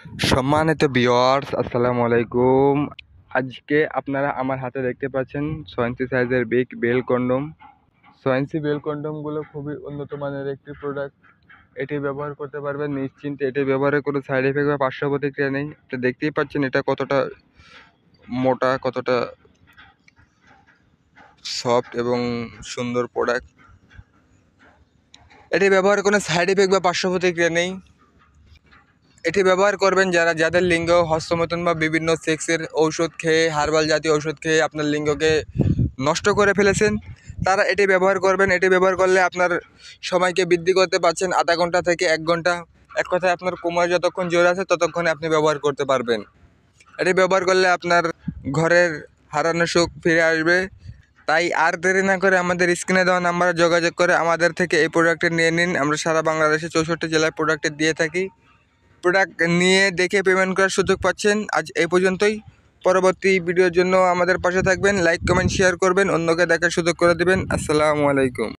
সম্মানিত ভিউয়ার্স, আসসালামু আলাইকুম। আজকে আপনারা আমার হাতে দেখতে পাচ্ছেন 6 ইঞ্চি সাইজের বিগ বেল কন্ডম। 6 ইঞ্চি বেল কন্ডমগুলো খুবই উন্নত মানের একটি প্রোডাক্ট। এটি ব্যবহার করতে পারবেন নিশ্চিন্তে। এটি ব্যবহারে কোনো সাইড এফেক্ট বা পার্শ্ব প্রতিক্রিয়া নেই। তো দেখতেই পাচ্ছেন এটা কতটা মোটা, কতটা সফট এবং সুন্দর প্রোডাক্ট। এটি ব্যবহারে কোনো সাইড এফেক্ট বা পার্শ্ব প্রতিক্রিয়া নেই। এটি ব্যবহার করবেন যাদের লিঙ্গ হস্তমৈথুন বা বিভিন্ন সেক্সের ঔষধ খেয়ে, হার্বাল জাতীয় ঔষধ খেয়ে আপনার লিঙ্গকে নষ্ট করে ফেলেছেন, তারা এটি ব্যবহার করবেন। এটি ব্যবহার করলে আপনার সময়কে বৃদ্ধি করতে পারছেন আধা ঘন্টা থেকে 1 ঘন্টা। এক কথায় আপনার কোমরে যতক্ষণ জোর আছে ততক্ষণে আপনি ব্যবহার করতে পারবেন। এটি ব্যবহার করলে আপনার ঘরের হারানো সুখ ফিরে আসবে। তাই আর দেরি না করে আমাদের স্ক্রিনে দেওয়া নাম্বারে যোগাযোগ করে আমাদের থেকে এই প্রোডাক্টটি নিয়ে নিন। আমরা সারা বাংলাদেশে 64 জেলায় প্রোডাক্টটি দিয়ে থাকি। প্রোডাক্ট নিয়ে দেখে পেমেন্ট করার সুযোগ পাচ্ছেন। আজ এই পর্যন্তই। পরবর্তী ভিডিওর জন্য আমাদের পাশে থাকবেন, লাইক কমেন্ট শেয়ার করবেন, অন্যকে দেখার সুযোগ করে দেবেন। আসসালামু আলাইকুম।